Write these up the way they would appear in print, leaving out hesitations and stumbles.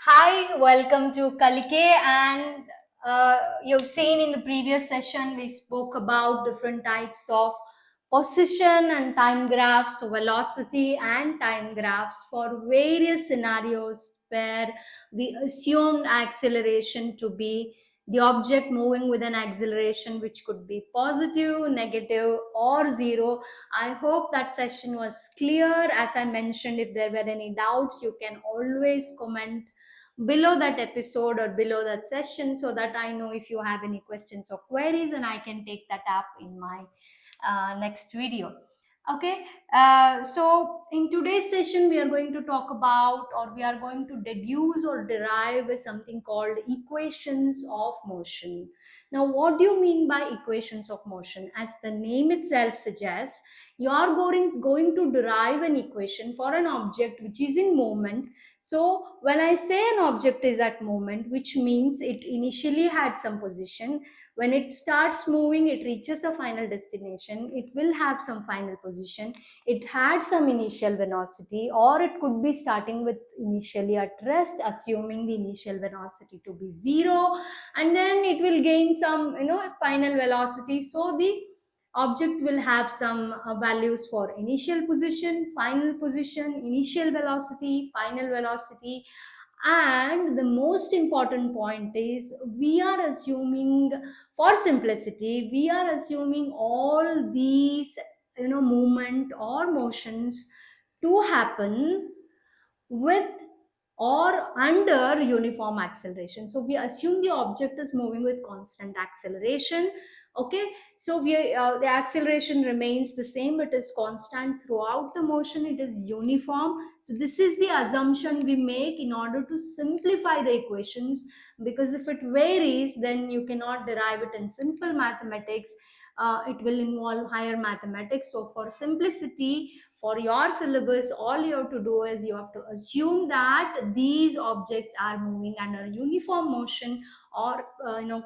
Hi, welcome to Kalike. And you've seen in the previous session, we spoke about different types of position and time graphs, velocity and time graphs for various scenarios where we assumed acceleration to be the object moving with an acceleration which could be positive, negative, or zero. I hope that session was clear. As I mentioned, if there were any doubts, you can always comment below that episode or below that session so that I know if you have any questions or queries and I can take that up in my next video. Okay, so in today's session, we are going to talk about, or we are going to deduce or derive something called equations of motion. Now, what do you mean by equations of motion? As the name itself suggests, you are going to derive an equation for an object which is in movement. So when I say an object is at movement, which means it initially had some position, when it starts moving, it reaches a final destination, it will have some final position, it had some initial velocity, or it could be starting with initially at rest, assuming the initial velocity to be zero, and then it will gain some final velocity. So the object will have some values for initial position, final position, initial velocity, final velocity. And the most important point is, we are assuming, for simplicity, we are assuming all these movement or motions to happen with or under uniform acceleration. So we assume the object is moving with constant acceleration. Okay, so the acceleration remains the same, it is constant throughout the motion, it is uniform. So this is the assumption we make in order to simplify the equations, because if it varies, then you cannot derive it in simple mathematics. It will involve higher mathematics. So for simplicity, for your syllabus, all you have to do is you have to assume that these objects are moving under uniform motion, or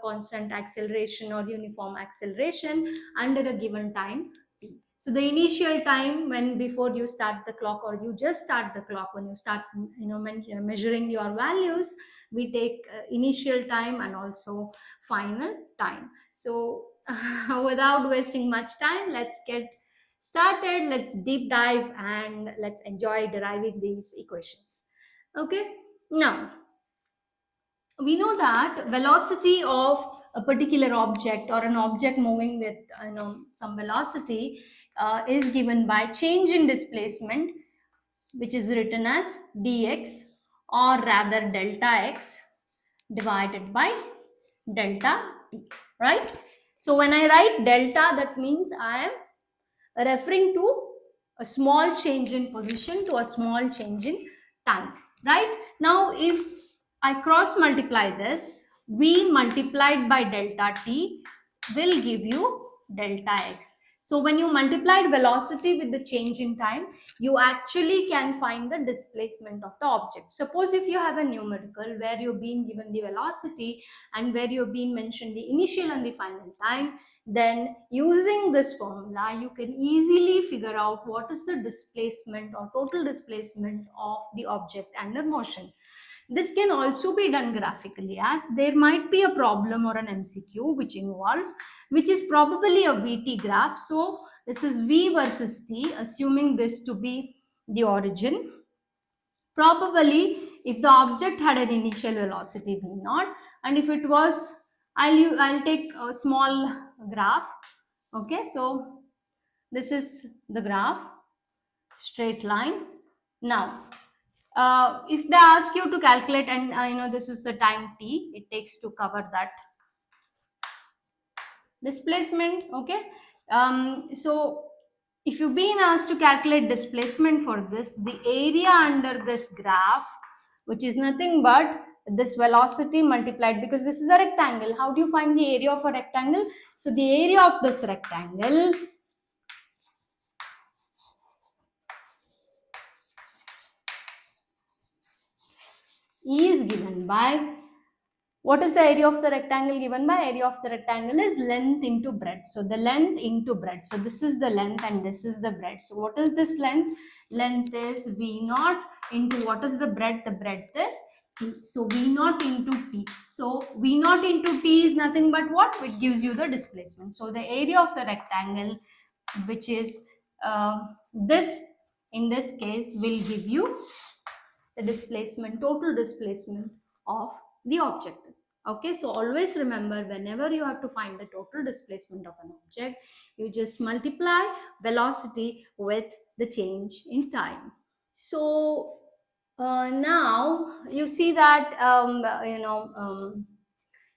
constant acceleration or uniform acceleration under a given time t. So the initial time, when before you start the clock, or you just start the clock, when you start measuring your values, we take initial time and also final time. So without wasting much time, let's get started. Let's deep dive and let's enjoy deriving these equations. Okay, now we know that velocity of a particular object, or an object moving with some velocity, is given by change in displacement, which is written as dx, or rather delta x divided by delta t, right? So when I write delta, that means I am referring to a small change in position to a small change in time, right? Now if I cross multiply this, v multiplied by delta t will give you delta x. So when you multiplied velocity with the change in time, you actually can find the displacement of the object. Suppose if you have a numerical where you've been given the velocity and where you've been mentioned the initial and the final time, then using this formula, you can easily figure out what is the displacement or total displacement of the object under motion. This can also be done graphically, as there might be a problem or an MCQ which is probably a VT graph. So this is V versus T, assuming this to be the origin. Probably if the object had an initial velocity V0, and if it was, I'll take a small graph. Okay, so this is the graph, straight line. Now if they ask you to calculate, and this is the time t it takes to cover that displacement. Okay, so if you've been asked to calculate displacement for this, the area under this graph, which is nothing but this velocity multiplied, because this is a rectangle. How do you find the area of a rectangle? So the area of this rectangle is given by, what is the area of the rectangle given by? Area of the rectangle is length into breadth. So the length into breadth. So this is the length and this is the breadth. So what is this length? Length is V0 into what is the breadth? The breadth is T. So V naught into T. So V naught into T is nothing but what? It gives you the displacement. So the area of the rectangle, which is this, in this case, will give you the displacement, total displacement of the object. Okay, so always remember, whenever you have to find the total displacement of an object, you just multiply velocity with the change in time. So now you see that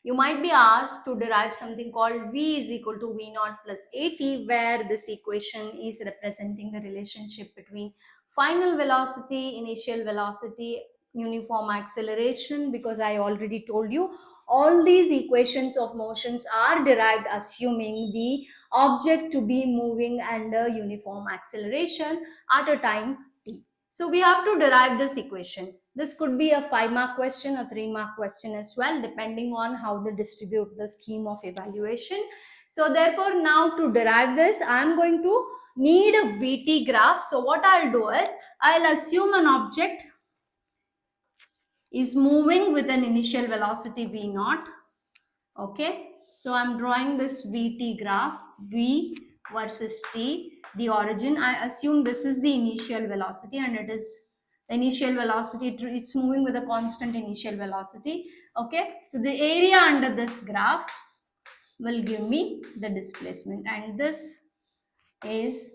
you might be asked to derive something called V is equal to V naught plus AT, where this equation is representing the relationship between final velocity, initial velocity, uniform acceleration, because I already told you all these equations of motions are derived assuming the object to be moving under uniform acceleration at a time t. So we have to derive this equation. This could be a 5-mark question, a 3-mark question as well, depending on how they distribute the scheme of evaluation. So therefore, now to derive this, I am going to need a VT graph. So what I'll do is, I'll assume an object is moving with an initial velocity V naught. Okay, so I'm drawing this VT graph, V versus T, the origin. I assume this is the initial velocity, and it is the initial velocity, it's moving with a constant initial velocity. Okay, so the area under this graph will give me the displacement, and this is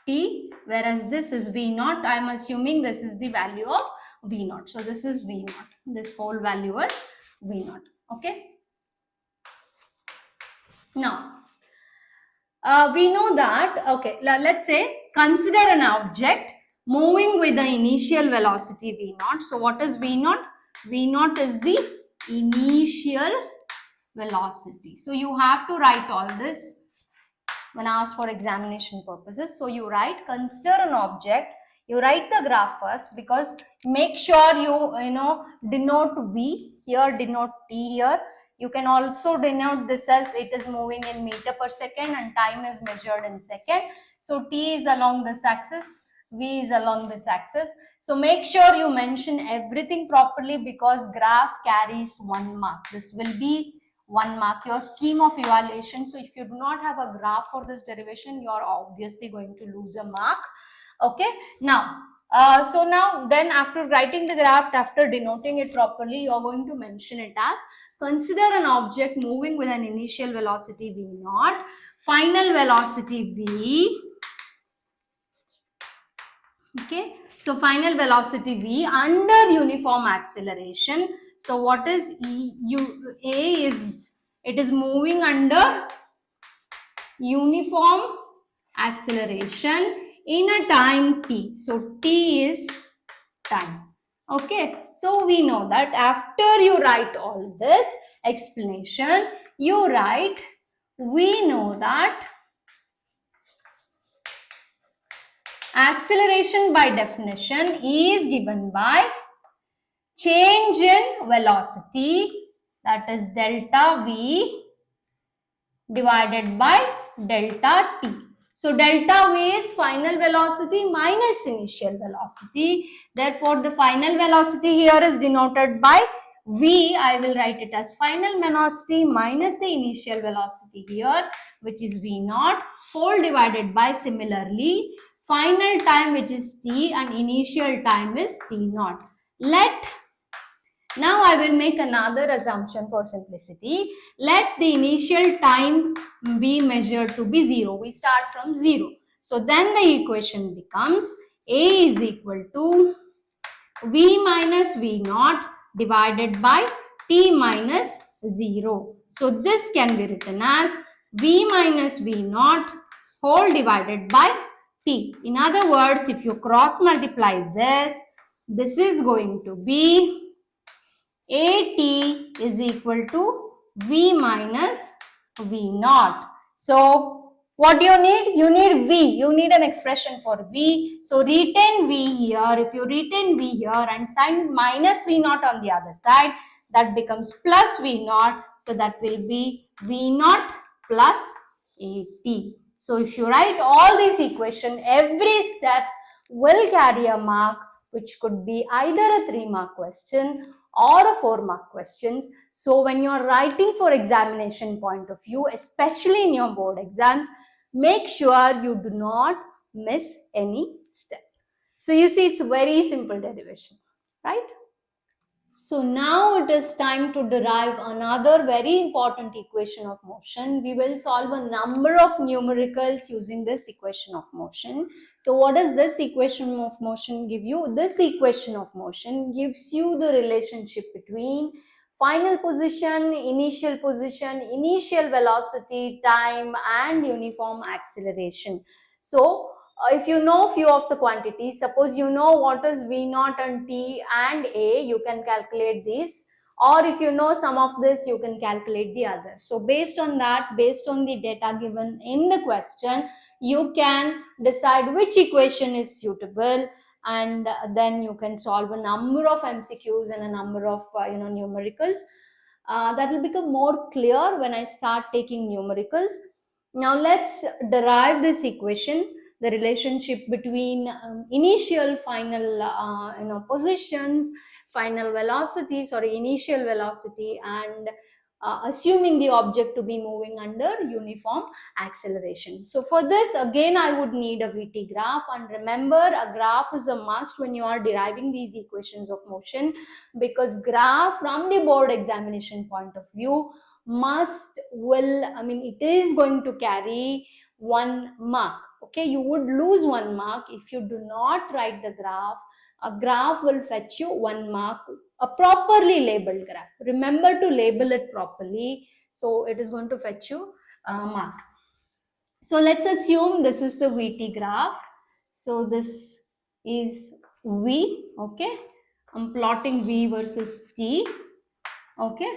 T, whereas this is V naught. I'm assuming this is the value of V naught. So this is V naught. This whole value is V naught. Okay. Now, we know that, okay, let's say consider an object moving with the initial velocity V naught. So what is V naught? V naught is the initial velocity. So you have to write all this when asked for examination purposes. So you write, consider an object, you write the graph first, because make sure you denote V here, denote T here. You can also denote this as it is moving in meter per second and time is measured in second. So T is along this axis, V is along this axis. So make sure you mention everything properly, because graph carries 1 mark. This will be 1 mark, your scheme of evaluation. So if you do not have a graph for this derivation, you are obviously going to lose a mark. Okay, now so now then, after writing the graph, after denoting it properly, you are going to mention it as, consider an object moving with an initial velocity V naught, final velocity V. Okay, so final velocity V under uniform acceleration. So what is A is, it is moving under uniform acceleration in a time t. So t is time. Okay, so we know that after you write all this explanation, you write, we know that acceleration by definition is given by change in velocity, that is delta V divided by delta T. So delta V is final velocity minus initial velocity. Therefore, the final velocity here is denoted by V. I will write it as final velocity minus the initial velocity here, which is V naught, whole divided by, similarly, final time, which is T, and initial time is T naught. Now I will make another assumption for simplicity. Let the initial time be measured to be 0. We start from 0. So then the equation becomes A is equal to V minus V naught divided by T minus 0. So this can be written as V minus V naught whole divided by T. In other words, if you cross multiply this is going to be AT is equal to V minus V naught. So what do you need? You need V. You need an expression for V. So retain V here. If you retain V here and sign minus V naught on the other side, that becomes plus V naught. So that will be V naught plus AT. So if you write all these equations, every step will carry a mark, which could be either a 3-mark question or a 4-mark questions. So when you are writing for examination point of view, especially in your board exams, make sure you do not miss any step. So you see, it's very simple derivation, right? So now it is time to derive another very important equation of motion. We will solve a number of numericals using this equation of motion. So what does this equation of motion give you? This equation of motion gives you the relationship between final position, initial velocity, time, and uniform acceleration. So if you know few of the quantities, suppose you know what is V naught and T and A, you can calculate these, or if you know some of this, you can calculate the other. So based on that, based on the data given in the question, you can decide which equation is suitable, and then you can solve a number of MCQs and a number of numericals. That will become more clear when I start taking numericals. Now let's derive this equation, the relationship between initial, final positions, final velocity, initial velocity, and assuming the object to be moving under uniform acceleration. So for this, again, I would need a VT graph, and remember, a graph is a must when you are deriving these equations of motion, because graph from the board examination point of view it is going to carry 1 mark. Okay, you would lose 1 mark if you do not write the graph. A graph will fetch you 1 mark, a properly labeled graph. Remember to label it properly, so it is going to fetch you a mark. So let's assume this is the VT graph. So this is V, okay. I'm plotting V versus T, okay.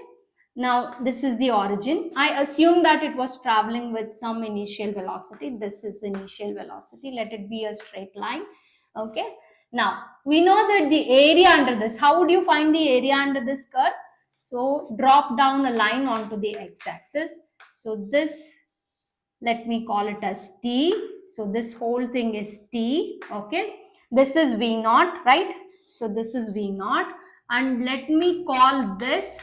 Now this is the origin. I assume that it was traveling with some initial velocity. This is initial velocity. Let it be a straight line, okay. Now we know that the area under this, how would you find the area under this curve? So drop down a line onto the x-axis. So this, let me call it as T. So this whole thing is T, okay. This is V naught, right? So this is V naught, and let me call this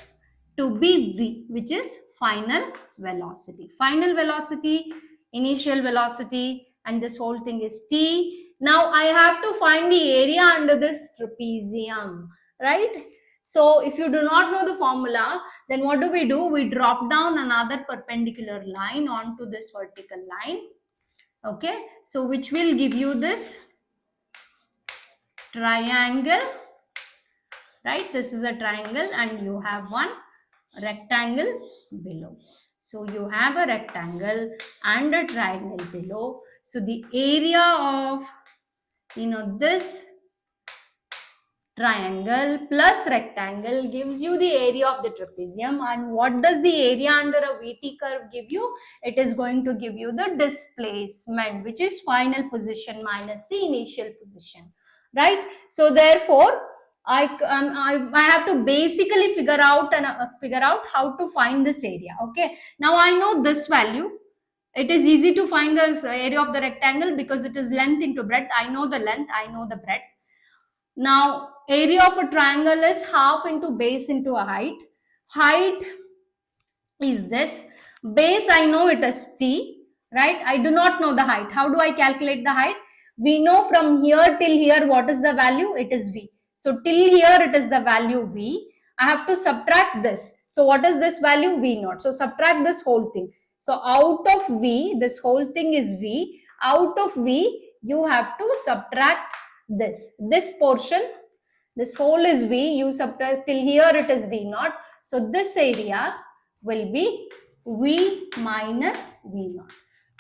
to be V, which is final velocity. Final velocity, initial velocity, and this whole thing is T. Now I have to find the area under this trapezium, right? So if you do not know the formula, then what do? We drop down another perpendicular line onto this vertical line, okay. So which will give you this triangle, right? This is a triangle, and you have one rectangle below. So you have a rectangle and a triangle below. So the area of this triangle plus rectangle gives you the area of the trapezium. And what does the area under a VT curve give you? It is going to give you the displacement, which is final position minus the initial position, right? So therefore I have to basically figure out how to find this area, okay. Now I know this value. It is easy to find the area of the rectangle because it is length into breadth. I know the length, I know the breadth. Now area of a triangle is half into base into a height. Height is this. Base, I know it is T, right? I do not know the height. How do I calculate the height? We know from here till here what is the value? It is V. So till here it is the value V. I have to subtract this. So what is this value? V naught. So subtract this whole thing. So out of V, this whole thing is V. Out of V, you have to subtract this portion. This whole is V. You subtract till here it is V naught. So this area will be V minus V naught.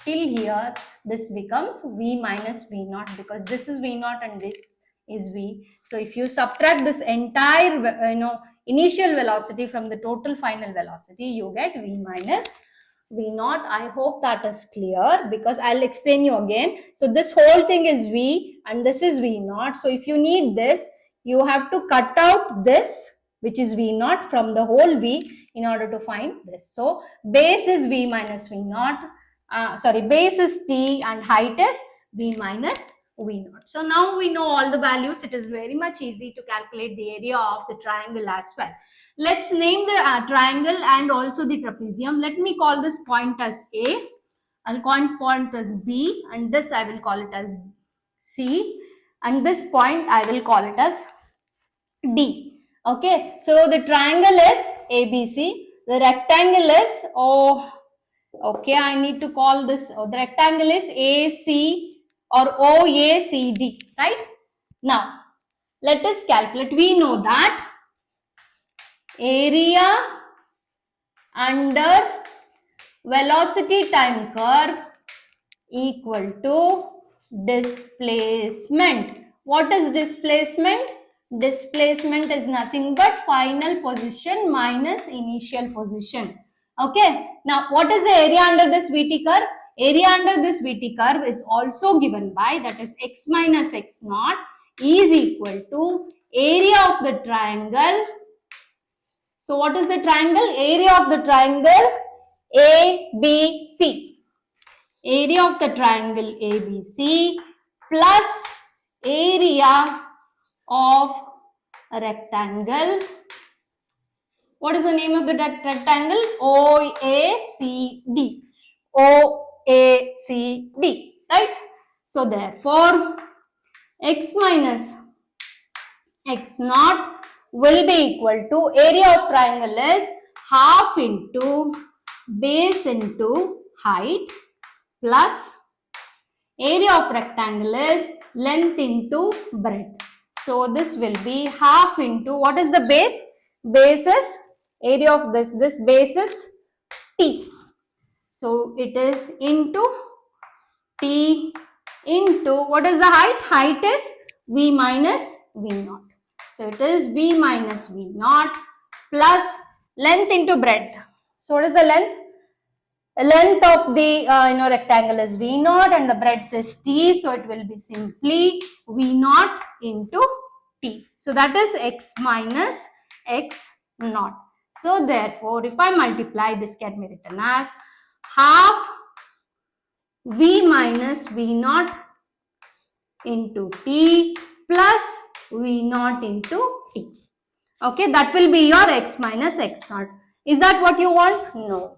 Till here this becomes V minus V naught, because this is V naught and this is V. So if you subtract this entire initial velocity from the total final velocity, you get V minus V naught. I hope that is clear, because I'll explain you again. So this whole thing is V and this is V naught. So if you need this, you have to cut out this, which is V naught, from the whole V in order to find this. So base is V minus V naught. Base is T and height is V minus V naught. So now we know all the values. It is very much easy to calculate the area of the triangle as well. Let's name the triangle and also the trapezium. Let me call this point as A. I'll call point as B, and this I will call it as C, and this point I will call it as D. Okay, so the triangle is ABC. The rectangle is okay, I need to call this, the rectangle is AC or OACD, right? Now, let us calculate. We know that area under velocity time curve equal to displacement. What is displacement? Displacement is nothing but final position minus initial position. Okay. Now, what is the area under this VT curve? Area under this VT curve is also given by, that is x minus x naught is equal to area of the triangle. So, what is the triangle? Area of the triangle ABC. Area of the triangle ABC plus area of a rectangle. What is the name of the rectangle? OACD. OACD, right? So therefore, x minus x naught will be equal to area of triangle is half into base into height plus area of rectangle is length into breadth. So this will be half into, what is the base? Base is area of this base is T. So it is into T into, what is the height? Height is V minus V naught. So it is V minus V naught plus length into breadth. So what is the length? The length of the rectangle is V naught and the breadth is T. So it will be simply V naught into T. So that is x minus x naught. So therefore, if I multiply, this can be written as half V minus V naught into T plus V naught into T. Okay, that will be your x minus x naught. Is that what you want? No.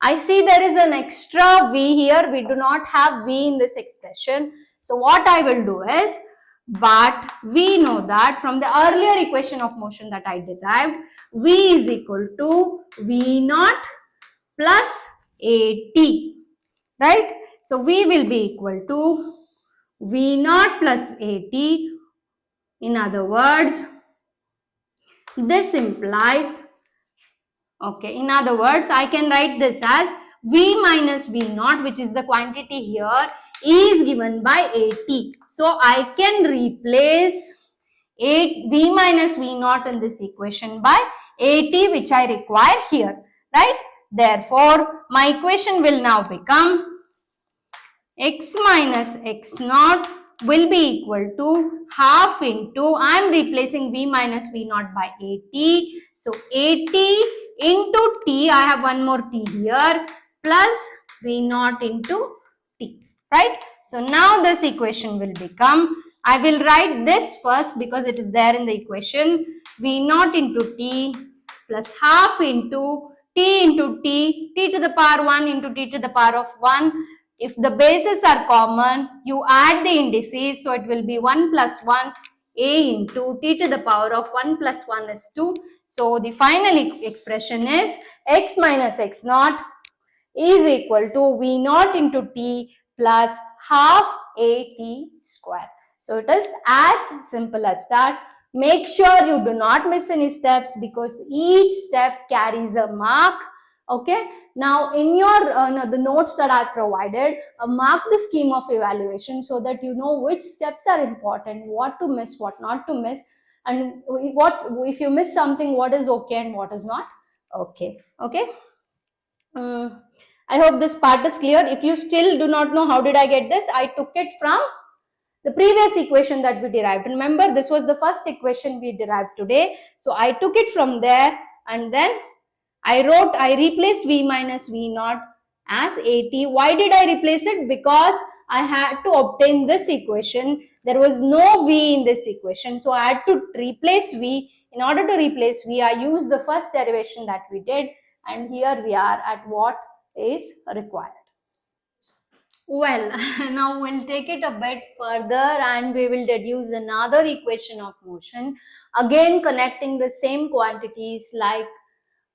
I see there is an extra V here. We do not have V in this expression. So what I will do is, but we know that from the earlier equation of motion that I derived, V is equal to V naught plus AT, right? So V will be equal to V naught plus AT. In other words, this implies, okay, in other words, I can write this as V minus V naught, which is the quantity here, is given by AT. So I can replace V minus V naught in this equation by AT, which I require here, right? Therefore, my equation will now become x minus x naught will be equal to half into, I am replacing V minus V naught by AT. So AT into T, I have one more T here, plus V naught into T, right? So now this equation will become, I will write this first because it is there in the equation, V naught into T plus half into T into T, T to the power 1 into T to the power of 1. If the bases are common, you add the indices, so it will be 1 plus 1 a into T to the power of 1 plus 1 is 2. So the final expression is x minus x naught is equal to V naught into T plus half AT square. So it is as simple as that. Make sure you do not miss any steps because each step carries a mark. Okay. Now in your the notes that I provided, mark the scheme of evaluation so that you know which steps are important, what to miss, what not to miss, and what if you miss something, what is okay and what is not okay. Okay. I hope this part is clear. If you still do not know how did I get this, I took it from the previous equation that we derived. Remember, this was the first equation we derived today. So I took it from there and then I replaced V minus V naught as AT. Why did I replace it? Because I had to obtain this equation. There was no V in this equation, so I had to replace V. In order to replace V, I used the first derivation that we did, and here we are at what is required. Well, now we'll take it a bit further and we will deduce another equation of motion, again connecting the same quantities. Like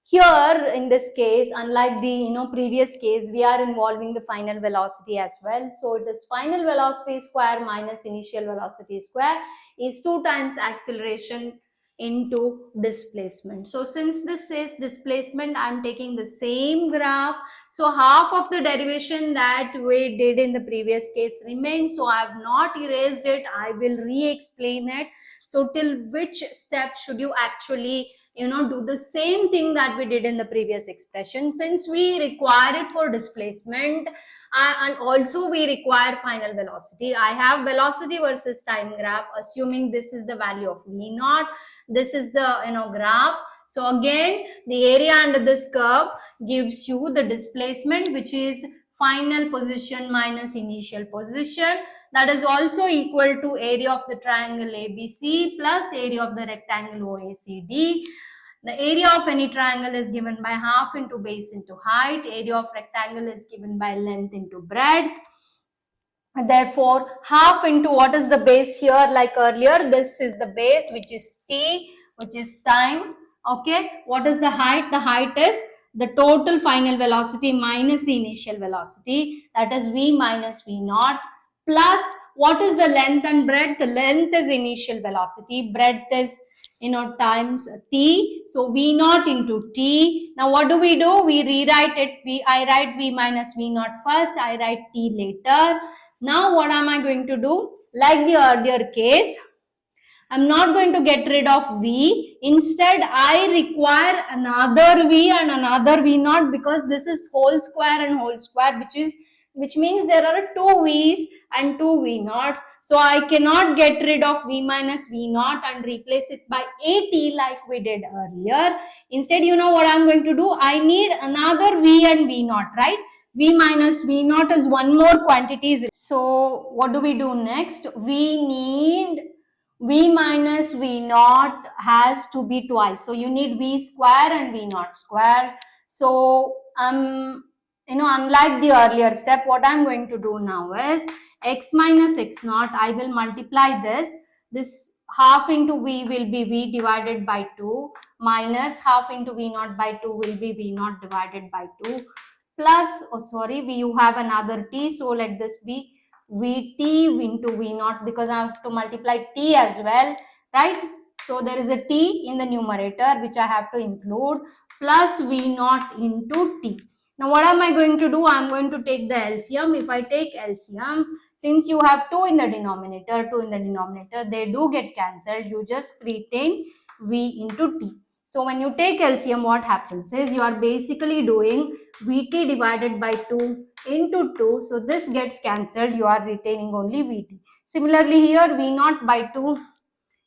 here in this case, unlike the previous case, we are involving the final velocity as well. So it is final velocity square minus initial velocity square is 2 times acceleration into displacement. So since this is displacement, I am taking the same graph. So half of the derivation that we did in the previous case remains. So I have not erased it. I will re-explain it. So till which step should you actually do the same thing that we did in the previous expression? Since we require it for displacement and also we require final velocity, I have velocity versus time graph, assuming this is the value of V naught, this is the graph. So again, the area under this curve gives you the displacement, which is final position minus initial position. That is also equal to area of the triangle ABC plus area of the rectangle OECD. The area of any triangle is given by half into base into height. Area of rectangle is given by length into breadth. Therefore, half into what is the base here? Like earlier, this is the base, which is t, which is time. Okay, what is the height? The height is the total final velocity minus the initial velocity, that is v minus v naught, plus what is the length and breadth? The length is initial velocity, breadth is times t, so v naught into t. Now what do? We rewrite it. I write v minus v naught first, I write t later. Now what am I going to do? Like the earlier case, I'm not going to get rid of V. Instead, I require another V and another V naught, because this is whole square and whole square, which means there are two V's and two V naughts. So I cannot get rid of V minus V naught and replace it by AT like we did earlier. Instead, you know what I'm going to do? I need another V and V naught, right? V minus V naught is one more quantity. So what do we do next? We need V minus V naught has to be twice. So you need V square and V naught square. So unlike the earlier step, what I'm going to do now is x minus x naught, I will multiply this half into V will be V divided by 2 minus half into V naught by 2 will be V naught divided by 2 plus, you have another t, so let this be Vt into V naught, because I have to multiply t as well, right? So there is a t in the numerator which I have to include, plus V naught into t. Now what am I going to do? I am going to take the LCM. If I take LCM, since you have 2 in the denominator, they do get cancelled. You just retain V into t. So when you take LCM, what happens is you are basically doing Vt divided by 2 into 2. So this gets cancelled. You are retaining only Vt. Similarly here, V naught by 2,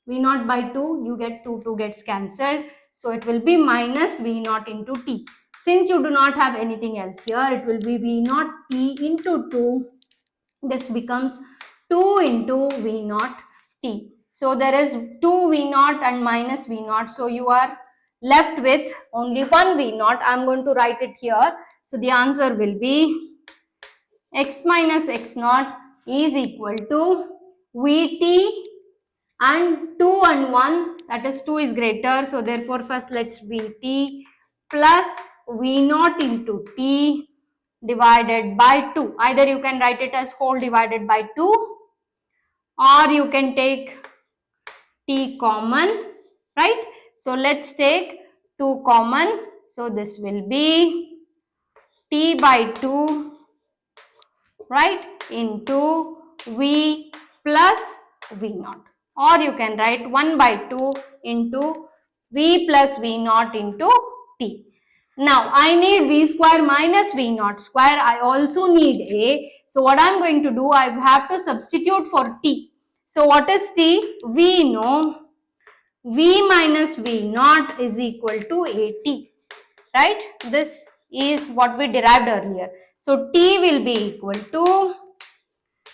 you get 2 gets cancelled. So it will be minus V naught into t. Since you do not have anything else here, it will be V naught t into 2. This becomes 2 into V naught t. So there is 2 V naught and minus V naught. So you are left with only one V naught. I am going to write it here. So the answer will be x minus x naught is equal to Vt and 2 and 1, that is 2 is greater. So therefore first let's Vt plus V naught into t divided by 2. Either you can write it as whole divided by 2, or you can take t common, right? So let's take 2 common. So this will be t by 2, right, into V plus V naught. Or you can write 1 by 2 into V plus V naught into t. Now I need V square minus V naught square. I also need A. So what I am going to do, I have to substitute for t. So what is t? We know V minus V naught is equal to AT, right? This is what we derived earlier. So t will be equal to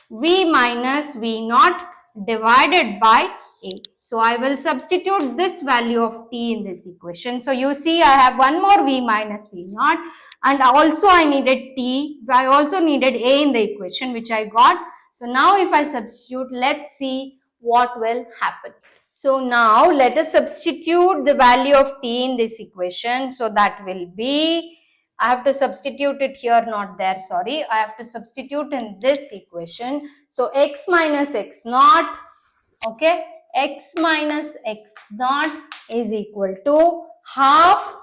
v minus v naught divided by a. So I will substitute this value of t in this equation. So you see I have one more v minus v naught, and also I needed t. I also needed a in the equation, which I got. So now if I substitute, let's see what will happen. So now let us substitute the value of t in this equation. So that will be, I have to substitute it here, not there, sorry. I have to substitute in this equation. So x minus x naught, okay, x minus x naught is equal to half,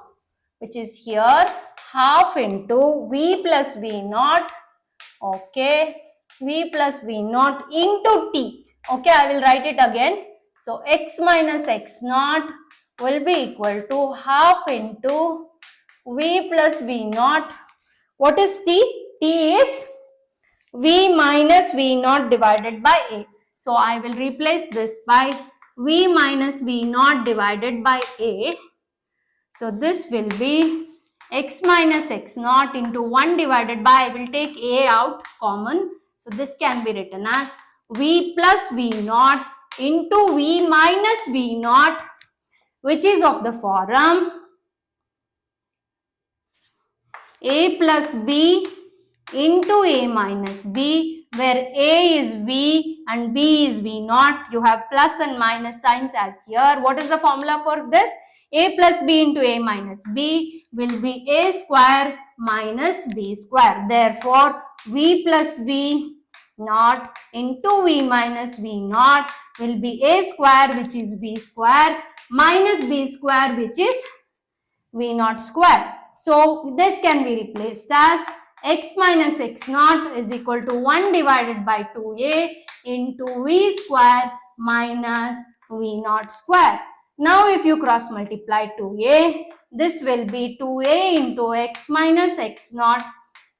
which is here, half into v plus v naught, okay, v plus v naught into t. Okay, I will write it again. So x minus x naught will be equal to half into v plus v naught. What is t? T is v minus v naught divided by a. So I will replace this by v minus v naught divided by a. So this will be x minus x naught into 1 divided by, I will take a out common. So this can be written as v plus v naught into v minus v naught, which is of the form a plus b into a minus b, where a is v and b is v naught. You have plus and minus signs as here. What is the formula for this? A plus b into a minus b will be a square minus b square. Therefore, v plus v naught into v minus v naught will be a square, which is b square, minus b square, which is v naught square. So this can be replaced as x minus x naught is equal to 1 divided by 2a into v square minus v naught square. Now if you cross multiply 2a, this will be 2a into x minus x naught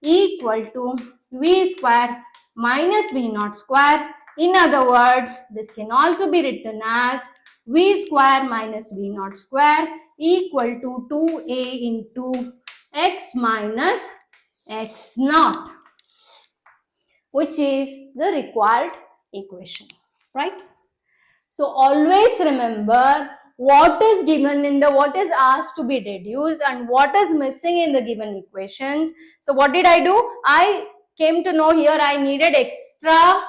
equal to v square minus v naught square. In other words, this can also be written as v square minus v naught square equal to 2a into x minus x naught, which is the required equation, right? So always remember what is given in the, what is asked to be deduced and what is missing in the given equations. So what did I do? I came to know here I needed extra,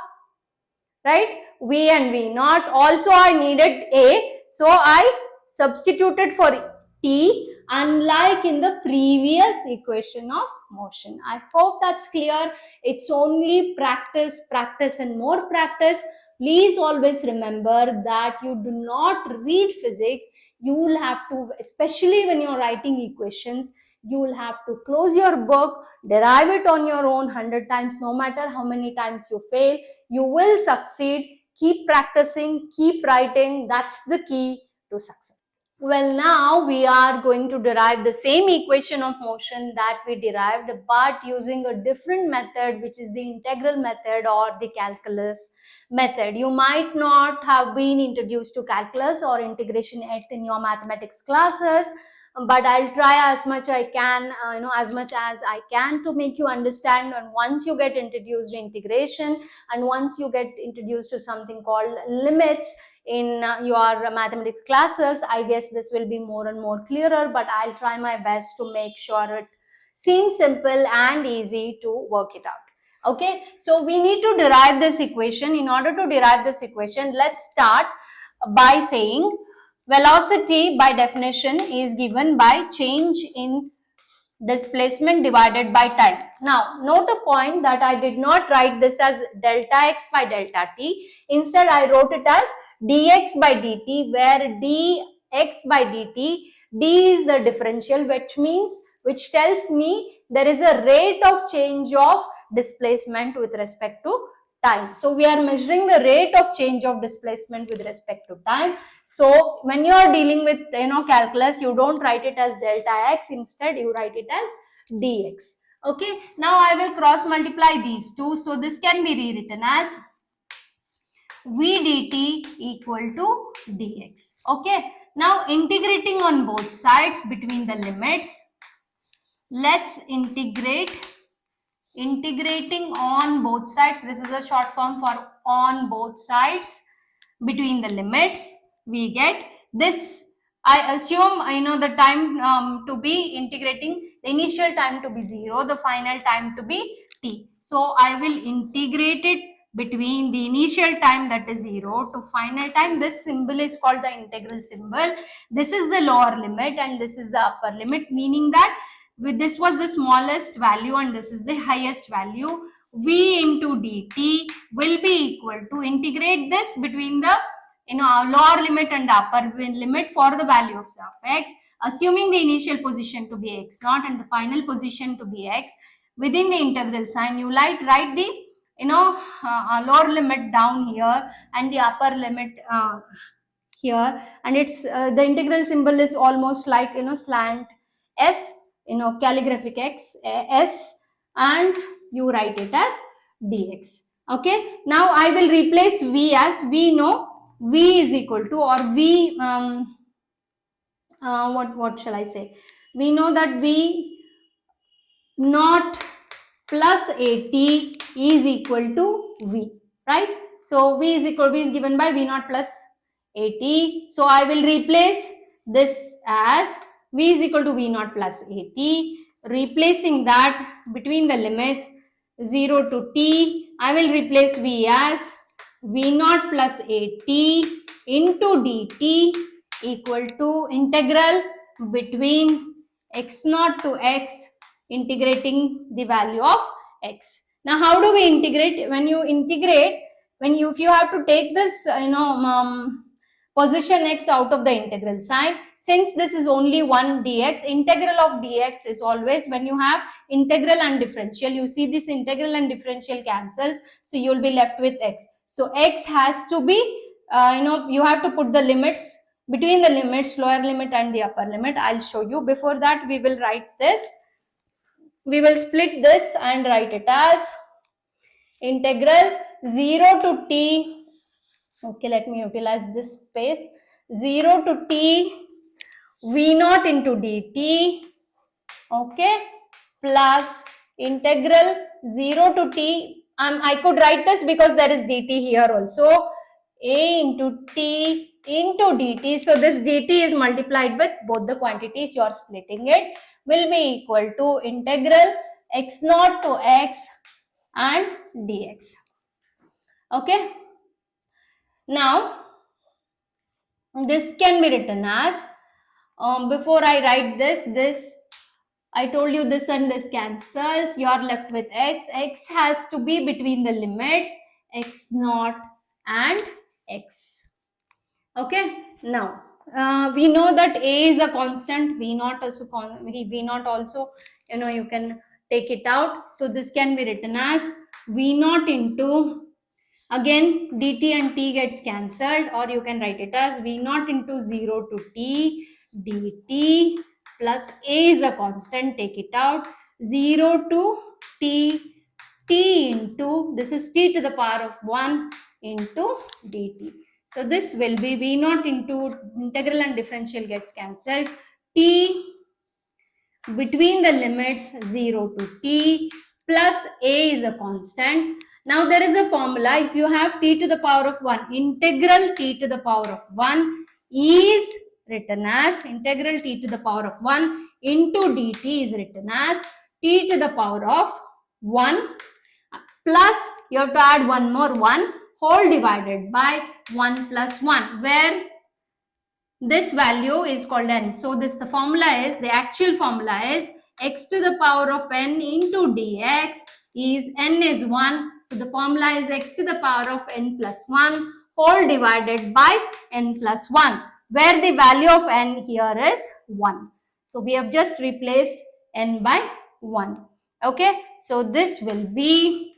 right, v and v naught. Also I needed a, so I substituted for t, unlike in the previous equation of motion. I hope that's clear. It's only practice, practice and more practice. Please always remember that you do not read physics. You will have to, especially when you're writing equations, you will have to close your book, derive it on your own 100 times. No matter how many times you fail, you will succeed. Keep practicing, keep writing. That's the key to success. Well, now we are going to derive the same equation of motion that we derived, but using a different method, which is the integral method or the calculus method. You might not have been introduced to calculus or integration yet in your mathematics classes, but I'll try as much I can, as much as I can to make you understand. And once you get introduced to integration, and once you get introduced to something called limits in your mathematics classes, I guess this will be more and more clearer, but I'll try my best to make sure it seems simple and easy to work it out. Okay, so we need to derive this equation. In order to derive this equation, let's start by saying velocity by definition is given by change in displacement divided by time. Now, note a point that I did not write this as delta x by delta t. Instead, I wrote it as dx by dt, where dx by dt, d is the differential, which tells me there is a rate of change of displacement with respect to time. So we are measuring the rate of change of displacement with respect to time. So when you are dealing with calculus, you don't write it as delta x, instead you write it as dx. Okay, now I will cross multiply these two. So this can be rewritten as v dt equal to dx. Okay, now integrating on both sides between the limits, let's integrate integrating on both sides. This is a short form for on both sides between the limits. We get this. I assume the time to be integrating, the initial time to be 0, the final time to be t. So I will integrate it between the initial time, that is 0, to final time. This symbol is called the integral symbol. This is the lower limit and this is the upper limit, meaning that this was the smallest value and this is the highest value. V into dt will be equal to, integrate this between the lower limit and the upper limit for the value of x, assuming the initial position to be x0 and the final position to be x. Within the integral sign, you write the lower limit down here and the upper limit here, and it's the integral symbol is almost like slant s, calligraphic x s, and you write it as dx. Okay, now I will replace v, as we know v is equal to, or v what shall I say, we know that v naught plus at is equal to v, right? So v is given by v naught plus at. So I will replace this as v is equal to v naught plus at. Replacing that between the limits 0 to t, I will replace v as v naught plus at into dt equal to integral between x naught to x, integrating the value of x. Now how do we integrate? When you integrate, if you have to take this position x out of the integral sign, since this is only 1 dx, integral of dx is always, when you have integral and differential, you see this integral and differential cancels, so you will be left with x. So x has to be you have to put the limits between the limits, lower limit and the upper limit. I'll show you. Before that, we will write this. We will split this and write it as integral 0 to t. Okay, let me utilize this space. 0 to t v naught into dt, okay, plus integral 0 to t, I could write this because there is dt here also, a into t into dt. So this dt is multiplied with both the quantities, you are splitting it, will be equal to integral x naught to x and dx. Okay, now this can be written as, before I write this I told you this and this cancels, you are left with x. X has to be between the limits x naught and x. Okay, now we know that a is a constant, v naught also, you can take it out. So this can be written as v naught into, again dt and t gets cancelled, or you can write it as v naught into 0 to t dt plus a is a constant, take it out, 0 to t into, this is t to the power of 1 into dt. So this will be v naught into, integral and differential gets cancelled, t between the limits 0 to t plus a is a constant. Now there is a formula. If you have t to the power of 1, integral t to the power of 1 is written as integral t to the power of 1 into dt is written as t to the power of 1 plus, you have to add one more 1 whole divided by 1 plus 1, where this value is called n. So this, the formula is, the actual formula is x to the power of n into dx is, n is 1. So the formula is x to the power of n plus 1 whole divided by n plus 1, where the value of n here is 1. So we have just replaced n by 1. Okay, so this will be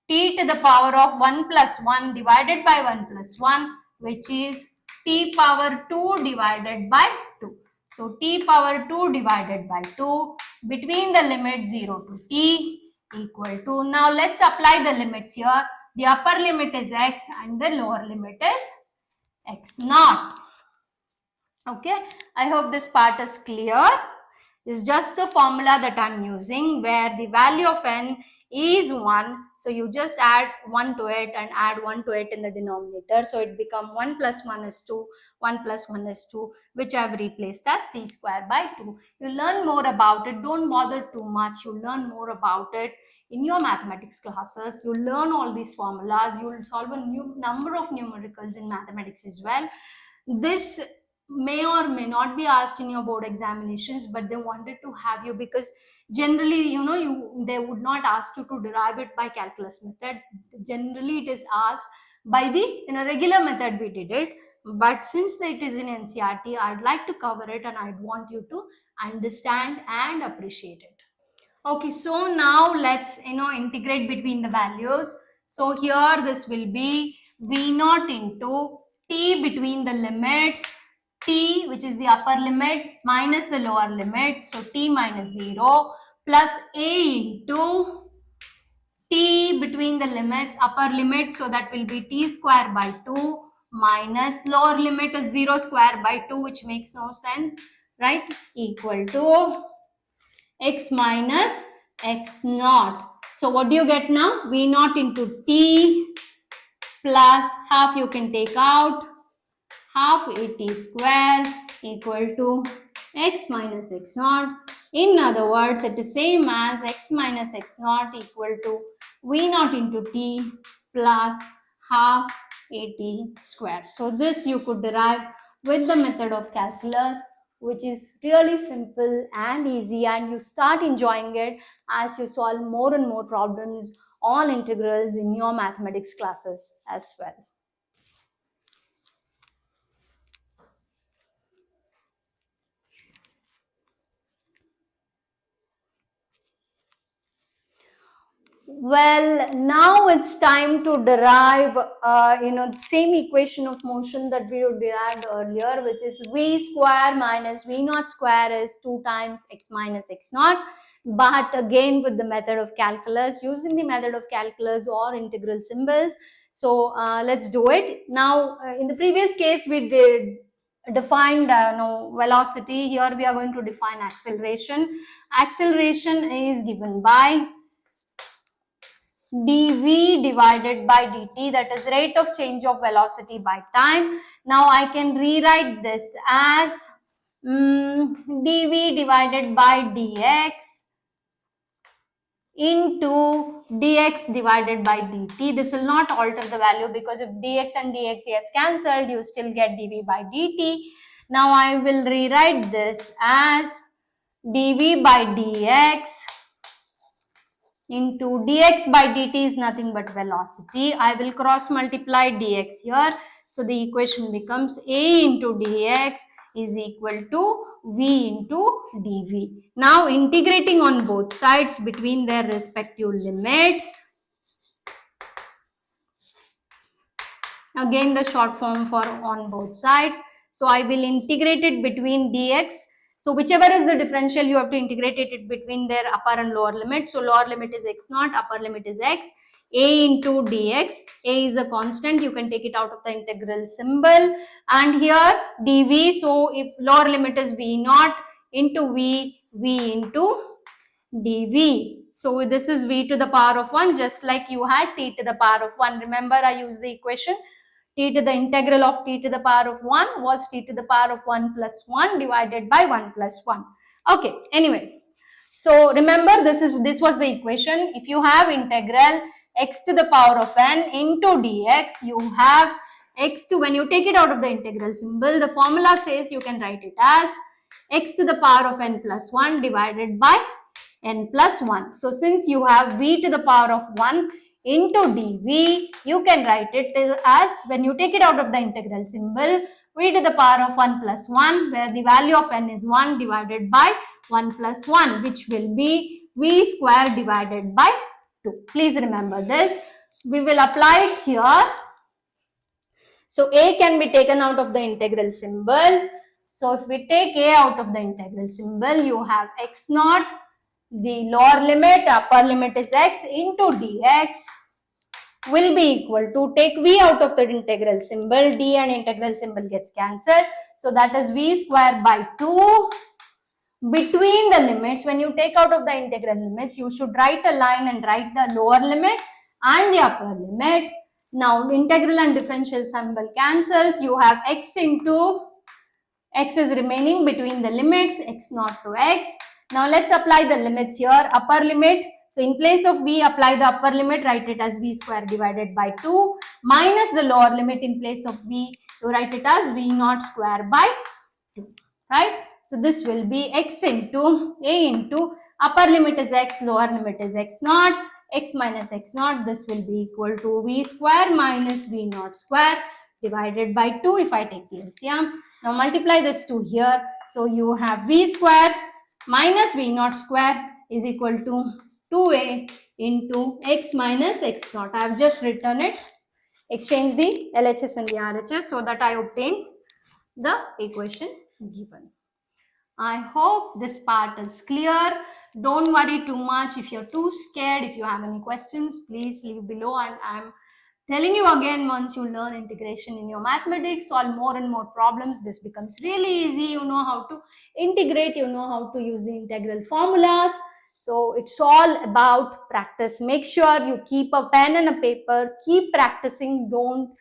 t to the power of 1 plus 1 divided by 1 plus 1, which is t power 2 divided by 2. So t power 2 divided by 2 between the limit 0 to t equal to, now let's apply the limits here. The upper limit is x and the lower limit is x naught. Okay, I hope this part is clear. It's just a formula that I'm using, where the value of n is 1. So you just add 1 to it and add 1 to it in the denominator. So it becomes 1 plus 1 is 2, 1 plus 1 is 2, which I have replaced as t square by 2. You learn more about it. Don't bother too much. You learn more about it in your mathematics classes. You learn all these formulas. You will solve a new number of numericals in mathematics as well. This may or may not be asked in your board examinations, but they wanted to have you because generally, they would not ask you to derive it by calculus method. Generally, it is asked by the regular method we did it. But since it is in NCERT, I'd like to cover it and I'd want you to understand and appreciate it. Okay, so now let's integrate between the values. So here this will be V naught into t between the limits t, which is the upper limit, minus the lower limit, so t minus 0, plus a into t between the limits, upper limit, so that will be t square by 2 minus lower limit is 0 square by 2, which makes no sense, right, equal to x minus x naught. So what do you get now? V naught into t plus half you can take out, half at square equal to x minus x naught. In other words, it is same as x minus x naught equal to V naught into t plus half at square. So this you could derive with the method of calculus, which is really simple and easy, and you start enjoying it as you solve more and more problems on integrals in your mathematics classes as well. Well, now it's time to derive, the same equation of motion that we derived earlier, which is v square minus v naught square is 2 times x minus x naught. But again, with the method of calculus, using the method of calculus or integral symbols. So let's do it. Now, in the previous case, we did defined velocity. Here we are going to define acceleration. Acceleration is given by dv divided by dt, that is rate of change of velocity by time. Now I can rewrite this as dv divided by dx into dx divided by dt. This will not alter the value because if dx and dx gets cancelled, you still get dv by dt. Now I will rewrite this as dv by dx into dx by dt is nothing but velocity. I will cross multiply dx here. So the equation becomes a into dx is equal to v into dv. Now integrating on both sides between their respective limits. Again the short form for on both sides. So I will integrate it between dx. So whichever is the differential, you have to integrate it between their upper and lower limit. So lower limit is x naught, upper limit is x. A into dx, a is a constant, you can take it out of the integral symbol, and here dv, so if lower limit is v naught into v into dv. So this is v to the power of 1, just like you had t to the power of 1. Remember, I used the equation t to the integral of t to the power of 1 was t to the power of 1 plus 1 divided by 1 plus 1. Okay, anyway, so remember this was the equation. If you have integral x to the power of n into dx, you have x to, when you take it out of the integral symbol, the formula says you can write it as x to the power of n plus 1 divided by n plus 1. So since you have v to the power of 1 into dv, you can write it as, when you take it out of the integral symbol, v to the power of 1 plus 1, where the value of n is 1 divided by 1 plus 1, which will be v square divided by 2. Please remember this. We will apply it here. So a can be taken out of the integral symbol. So if we take a out of the integral symbol, you have x naught, the lower limit, upper limit is x, into dx will be equal to, take v out of the integral symbol, d and integral symbol gets cancelled. So that is v square by 2 between the limits, when you take out of the integral limits, you should write a line and write the lower limit and the upper limit. Now integral and differential symbol cancels. You have x into x is remaining between the limits x naught to x. Now let's apply the limits here. Upper limit, so in place of v, apply the upper limit, write it as v square divided by 2 minus the lower limit. In place of v, you write it as v naught square by 2, right? So this will be x into a into upper limit is x, lower limit is x naught, x minus x naught. This will be equal to v square minus v naught square divided by 2 if I take the LCM. Now multiply this 2 here. So you have v square minus v naught square is equal to 2a into x minus x naught. I have just written it. Exchange the LHS and the RHS so that I obtain the equation given. I hope this part is clear. Don't worry too much. If you're too scared, if you have any questions, please leave below. And I'm telling you again, once you learn integration in your mathematics, solve more and more problems, this becomes really easy. You know how to integrate, you know how to use the integral formulas. So it's all about practice. Make sure you keep a pen and a paper, keep practicing. Don't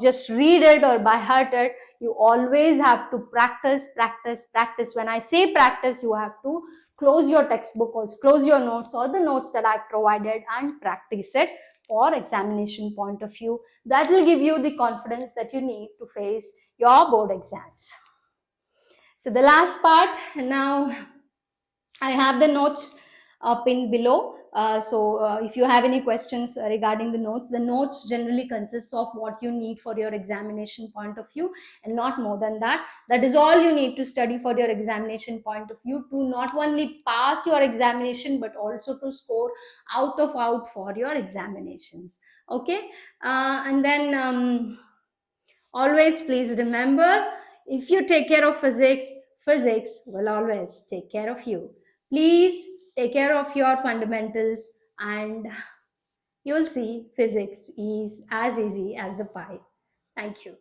just read it or by heart it. You always have to practice. When I say practice, you have to close your textbook or close your notes or the notes that I've provided and practice it for examination point of view. That will give you the confidence that you need to face your board exams. So the last part, now I have the notes pinned below. If you have any questions regarding the notes generally consists of what you need for your examination point of view and not more than that. That is all you need to study for your examination point of view to not only pass your examination but also to score out for your examinations. Okay, and then always please remember, if you take care of physics, physics will always take care of you. Please take care of your fundamentals and you'll see physics is as easy as the pie. Thank you.